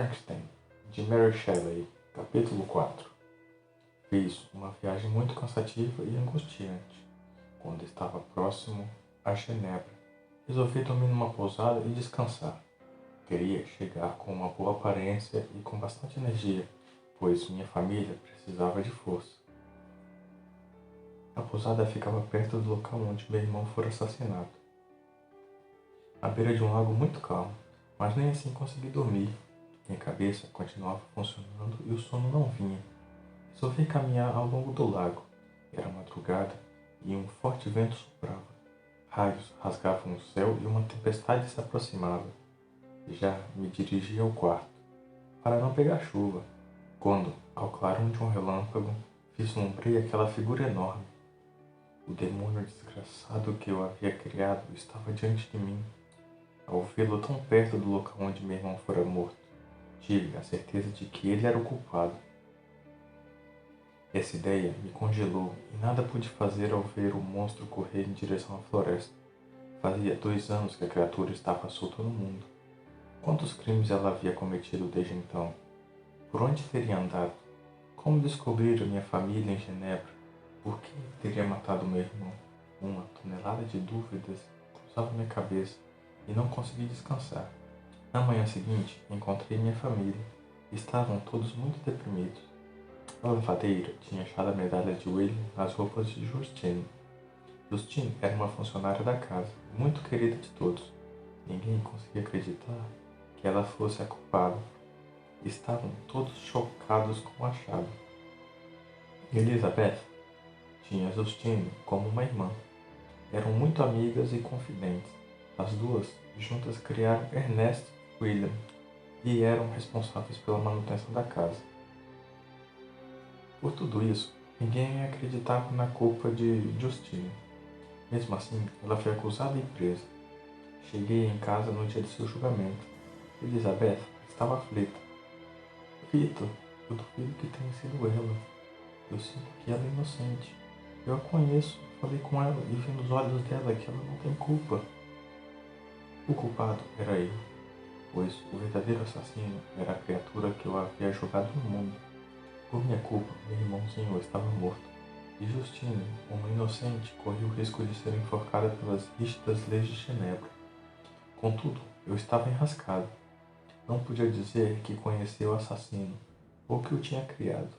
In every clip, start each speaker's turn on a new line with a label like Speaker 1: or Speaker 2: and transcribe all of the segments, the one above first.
Speaker 1: Frankenstein, de Mary Shelley, capítulo 4. Fiz uma viagem muito cansativa e angustiante. Quando estava próximo a Genebra, resolvi dormir numa pousada e descansar. Queria chegar com uma boa aparência e com bastante energia, pois minha família precisava de força. A pousada ficava perto do local onde meu irmão fora assassinado, à beira de um lago muito calmo, mas nem assim consegui dormir. Minha cabeça continuava funcionando e o sono não vinha. Resolvi caminhar ao longo do lago. Era madrugada e um forte vento soprava. Raios rasgavam o céu e uma tempestade se aproximava. Já me dirigi ao quarto, para não pegar chuva, quando, ao clarão de um relâmpago, vislumbrei aquela figura enorme. O demônio desgraçado que eu havia criado estava diante de mim. Ao vê-lo tão perto do local onde meu irmão fora morto, tive a certeza de que ele era o culpado. Essa ideia me congelou e nada pude fazer ao ver o monstro correr em direção à floresta. Fazia 2 anos que a criatura estava solta no mundo. Quantos crimes ela havia cometido desde então? Por onde teria andado? Como descobrir a minha família em Genebra? Por que teria matado meu irmão? Uma tonelada de dúvidas cruzava minha cabeça e não consegui descansar. Na manhã seguinte, encontrei minha família. Estavam todos muito deprimidos. A lavadeira tinha achado a medalha de William nas roupas de Justine. Justine era uma funcionária da casa, muito querida de todos. Ninguém conseguia acreditar que ela fosse a culpada. Estavam todos chocados com o achado. Elizabeth tinha Justine como uma irmã. Eram muito amigas e confidentes. As duas juntas criaram Ernest e William e eram responsáveis pela manutenção da casa. Por tudo isso, ninguém acreditava na culpa de Justine. Mesmo assim, ela foi acusada e presa. Cheguei em casa no dia de seu julgamento. Elizabeth estava aflita. Victor, eu duvido que tenha sido ela. Eu sinto que ela é inocente. Eu a conheço, falei com ela e vi nos olhos dela que ela não tem culpa. O culpado era eu, pois o verdadeiro assassino era a criatura que eu havia jogado no mundo. Por minha culpa, meu irmãozinho estava morto, e Justine, uma inocente, corria o risco de ser enforcada pelas rígidas leis de Genebra. Contudo, eu estava enrascado. Não podia dizer que conhecia o assassino, ou que o tinha criado.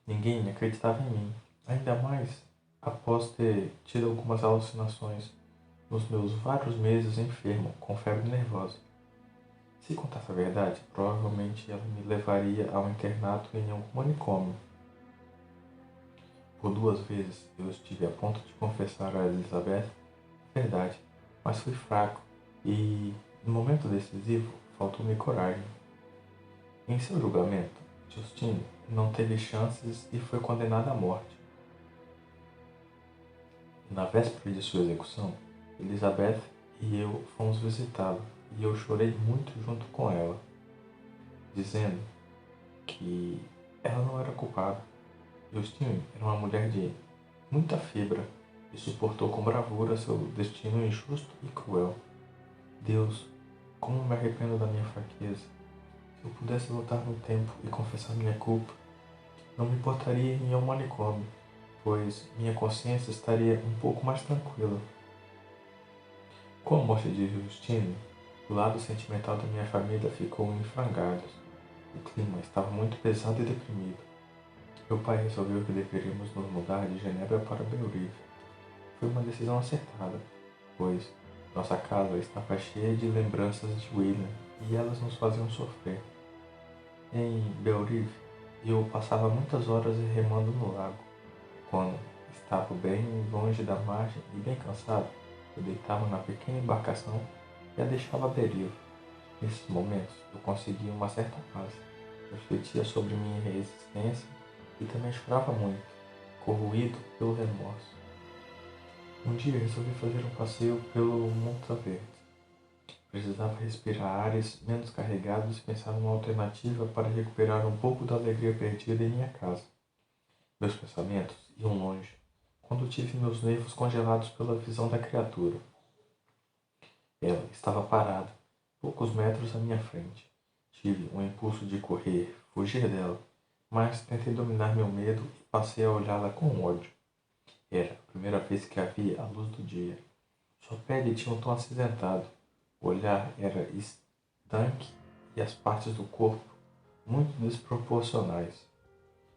Speaker 1: Ninguém acreditava em mim, ainda mais após ter tido algumas alucinações nos meus vários meses enfermo, com febre nervosa. Se contasse a verdade, provavelmente ela me levaria ao internato em algum manicômio. Por 2 vezes eu estive a ponto de confessar a Elizabeth a verdade, mas fui fraco e, no momento decisivo, faltou-me coragem. Em seu julgamento, Justine não teve chances e foi condenada à morte. Na véspera de sua execução, Elizabeth e eu fomos visitá-la e eu chorei muito junto com ela, dizendo que ela não era culpada. Justine era uma mulher de muita fibra e suportou com bravura seu destino injusto e cruel. Deus, como me arrependo da minha fraqueza. Se eu pudesse voltar no tempo e confessar minha culpa, não me importaria em ir ao manicômio, pois minha consciência estaria um pouco mais tranquila. Com a morte de Justine, o lado sentimental da minha família ficou em frangalhos. O clima estava muito pesado e deprimido. Meu pai resolveu que deveríamos nos mudar de Genebra para Belrive. Foi uma decisão acertada, pois nossa casa estava cheia de lembranças de William e elas nos faziam sofrer. Em Belrive, eu passava muitas horas remando no lago. Quando estava bem longe da margem e bem cansado, eu deitava na pequena embarcação e a deixava à deriva. Nesses momentos, eu conseguia uma certa paz. Refletia sobre minha resistência e também chorava muito, corroído pelo remorso. Um dia resolvi fazer um passeio pelo Monte Verde. Precisava respirar ares menos carregados e pensar numa alternativa para recuperar um pouco da alegria perdida em minha casa. Meus pensamentos iam longe, quando tive meus nervos congelados pela visão da criatura. Ela estava parada, poucos metros à minha frente. tive um impulso de correr, fugir dela, mas tentei dominar meu medo e passei a olhá-la com ódio. Era a primeira vez que a via à luz do dia. Sua pele tinha um tom acinzentado. O olhar era estanque e as partes do corpo muito desproporcionais.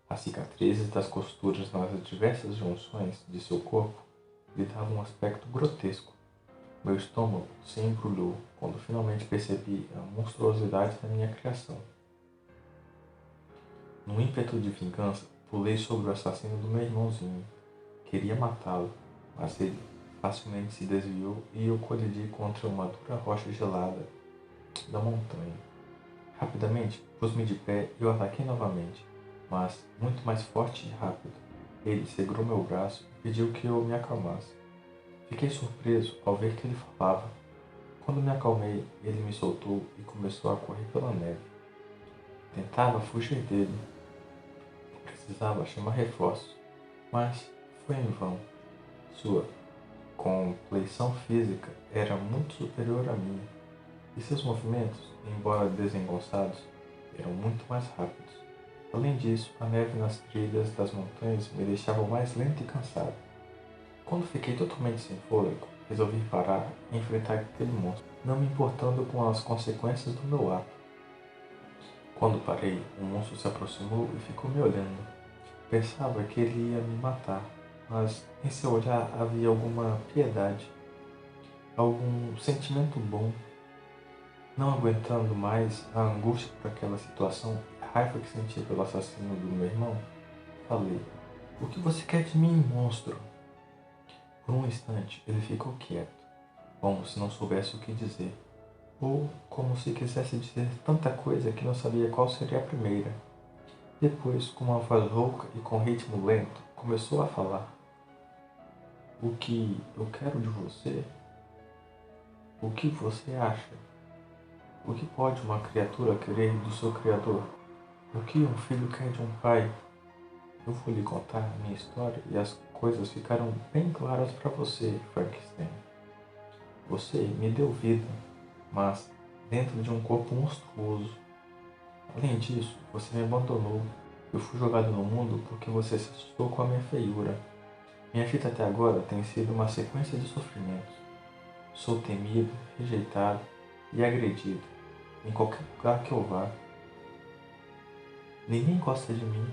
Speaker 1: As cicatrizes das costuras nas diversas junções de seu corpo lhe davam um aspecto grotesco. Meu estômago se embrulhou quando finalmente percebi a monstruosidade da minha criação. Num ímpeto de vingança, pulei sobre o assassino do meu irmãozinho. Queria matá-lo, mas ele facilmente se desviou e eu colidi contra uma dura rocha gelada da montanha. Rapidamente, pus-me de pé e o ataquei novamente, mas muito mais forte e rápido. Ele segurou meu braço e pediu que eu me acalmasse. Fiquei surpreso ao ver que ele falava. Quando me acalmei, ele me soltou e começou a correr pela neve. Tentava fugir dele. Precisava chamar reforços, mas foi em vão. Sua compleição física era muito superior à minha, e seus movimentos, embora desengonçados, eram muito mais rápidos. Além disso, a neve nas trilhas das montanhas me deixava mais lento e cansado. Quando fiquei totalmente sem fôlego, resolvi parar e enfrentar aquele monstro, não me importando com as consequências do meu ato. Quando parei, o monstro se aproximou e ficou me olhando. Pensava que ele ia me matar, mas em seu olhar havia alguma piedade, algum sentimento bom. Não aguentando mais a angústia por aquela situação e a raiva que sentia pelo assassino do meu irmão, falei: "O que você quer de mim, monstro?" Por um instante ele ficou quieto, como se não soubesse o que dizer, ou como se quisesse dizer tanta coisa que não sabia qual seria a primeira. Depois, com uma voz rouca e com ritmo lento, começou a falar: "O que eu quero de você? O que você acha? O que pode uma criatura querer do seu Criador? O que um filho quer de um pai?" Eu vou lhe contar a minha história e as coisas ficaram bem claras para você, Frankenstein. Você me deu vida, mas dentro de um corpo monstruoso. Além disso, você me abandonou. Eu fui jogado no mundo porque você se assustou com a minha feiura. Minha vida até agora tem sido uma sequência de sofrimentos. Sou temido, rejeitado e agredido em qualquer lugar que eu vá. Ninguém gosta de mim.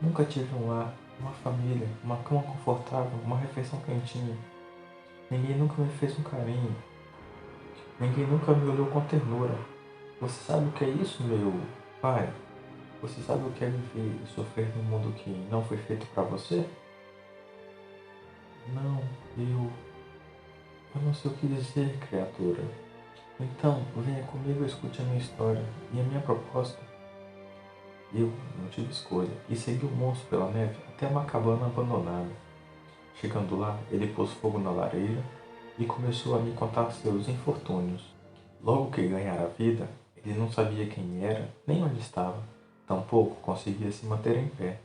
Speaker 1: Nunca tive um lar, uma família, uma cama confortável, uma refeição quentinha. Ninguém nunca me fez um carinho. Ninguém nunca me olhou com ternura. Você sabe o que é isso, meu pai? Você sabe o que é viver e sofrer num mundo que não foi feito para você? Não, eu não sei o que dizer, criatura. Então, venha comigo e escute a minha história e a minha proposta. Eu não tive escolha e segui o monstro pela neve até uma cabana abandonada. Chegando lá, ele pôs fogo na lareira e começou a me contar seus infortúnios. Logo que ganhara vida, ele não sabia quem era nem onde estava, tampouco conseguia se manter em pé.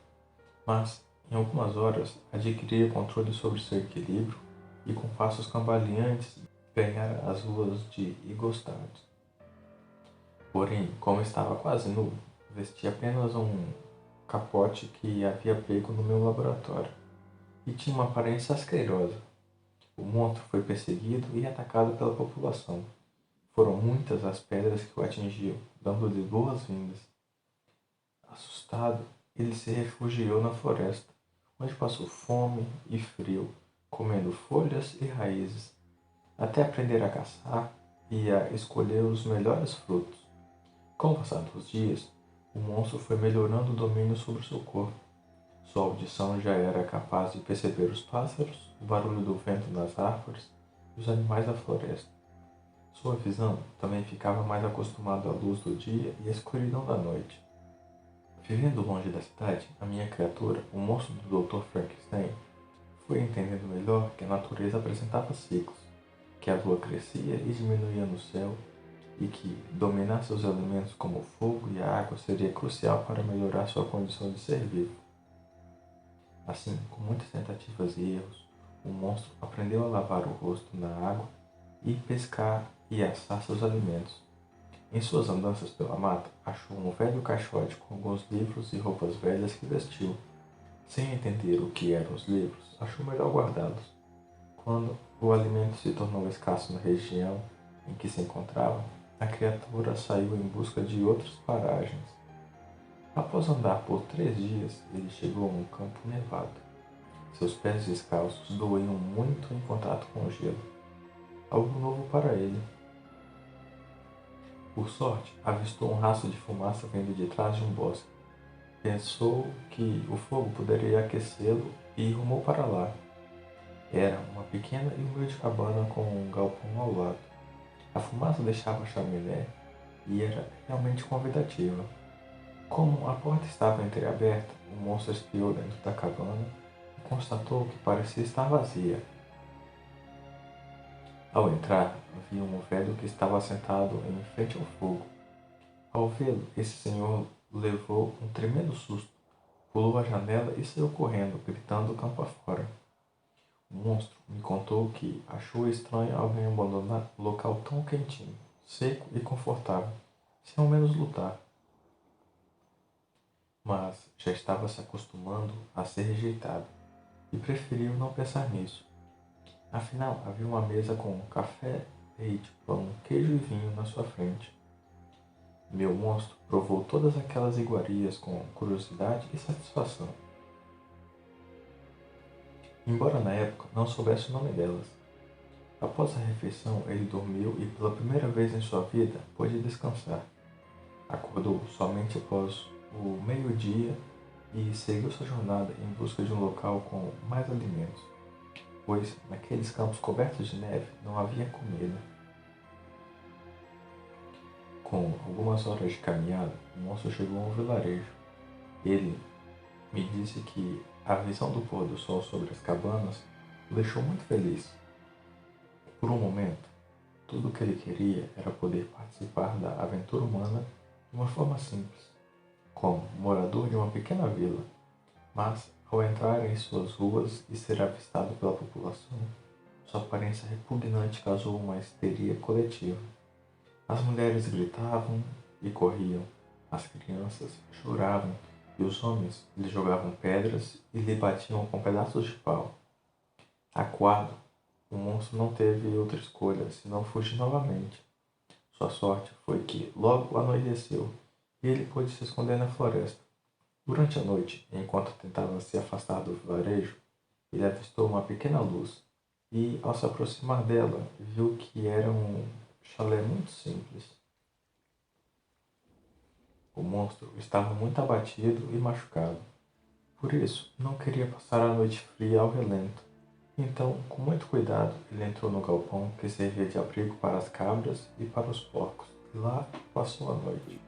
Speaker 1: Mas, em algumas horas, adquiria controle sobre seu equilíbrio e, com passos cambaleantes, ganhara as ruas de Ingolstadt. Porém, como estava quase nu, vestia apenas um capote que havia pego no meu laboratório e tinha uma aparência asquerosa. O monstro foi perseguido e atacado pela população. Foram muitas as pedras que o atingiam, dando-lhe boas-vindas. Assustado, ele se refugiou na floresta, onde passou fome e frio, comendo folhas e raízes, até aprender a caçar e a escolher os melhores frutos. Com o passar dos dias, o monstro foi melhorando o domínio sobre seu corpo. Sua audição já era capaz de perceber os pássaros, o barulho do vento nas árvores e os animais da floresta. Sua visão também ficava mais acostumada à luz do dia e à escuridão da noite. Vivendo longe da cidade, a minha criatura, o monstro do Dr. Frankenstein, foi entendendo melhor que a natureza apresentava ciclos, que a lua crescia e diminuía no céu, e que dominar seus elementos como o fogo e a água seria crucial para melhorar sua condição de ser vivo. Assim, com muitas tentativas e erros, o monstro aprendeu a lavar o rosto na água e pescar e assar seus alimentos. Em suas andanças pela mata, achou um velho caixote com alguns livros e roupas velhas que vestiu. Sem entender o que eram os livros, achou melhor guardá-los. Quando o alimento se tornou escasso na região em que se encontrava, a criatura saiu em busca de outras paragens. Após andar por 3 dias, ele chegou a um campo nevado. Seus pés descalços doíam muito em contato com o gelo. Algo novo para ele. Por sorte, avistou um rastro de fumaça vindo de trás de um bosque. Pensou que o fogo poderia aquecê-lo e rumou para lá. Era uma pequena e humilde cabana com um galpão ao lado. A fumaça deixava a chaminé e era realmente convidativa. Como a porta estava entreaberta, o monstro espiou dentro da cabana e constatou que parecia estar vazia. Ao entrar, viu um velho que estava sentado em frente ao fogo. Ao vê-lo, esse senhor levou um tremendo susto, pulou a janela e saiu correndo, gritando campo afora. O monstro me contou que achou estranho alguém abandonar um local tão quentinho, seco e confortável, sem ao menos lutar. Mas já estava se acostumando a ser rejeitado e preferiu não pensar nisso. Afinal, havia uma mesa com café, leite, pão, queijo e vinho na sua frente. Meu monstro provou todas aquelas iguarias com curiosidade e satisfação. Embora na época não soubesse o nome delas. Após a refeição, ele dormiu e pela primeira vez em sua vida pôde descansar. Acordou somente após o meio-dia e seguiu sua jornada em busca de um local com mais alimentos, pois naqueles campos cobertos de neve não havia comida. Com algumas horas de caminhada, o monstro chegou a um vilarejo. Ele me disse que a visão do pôr do sol sobre as cabanas o deixou muito feliz. Por um momento, tudo o que ele queria era poder participar da aventura humana de uma forma simples, como morador de uma pequena vila, mas ao entrar em suas ruas e ser avistado pela população, sua aparência repugnante causou uma histeria coletiva. As mulheres gritavam e corriam, as crianças choravam e os homens lhe jogavam pedras e lhe batiam com pedaços de pau. Acuado, o monstro não teve outra escolha senão fugir novamente. Sua sorte foi que logo anoiteceu e ele pôde se esconder na floresta. Durante a noite, enquanto tentava se afastar do vilarejo, ele avistou uma pequena luz e, ao se aproximar dela, viu que era um chalé muito simples. O monstro estava muito abatido e machucado. Por isso, não queria passar a noite fria ao relento. Então, com muito cuidado, ele entrou no galpão que servia de abrigo para as cabras e para os porcos, e lá passou a noite.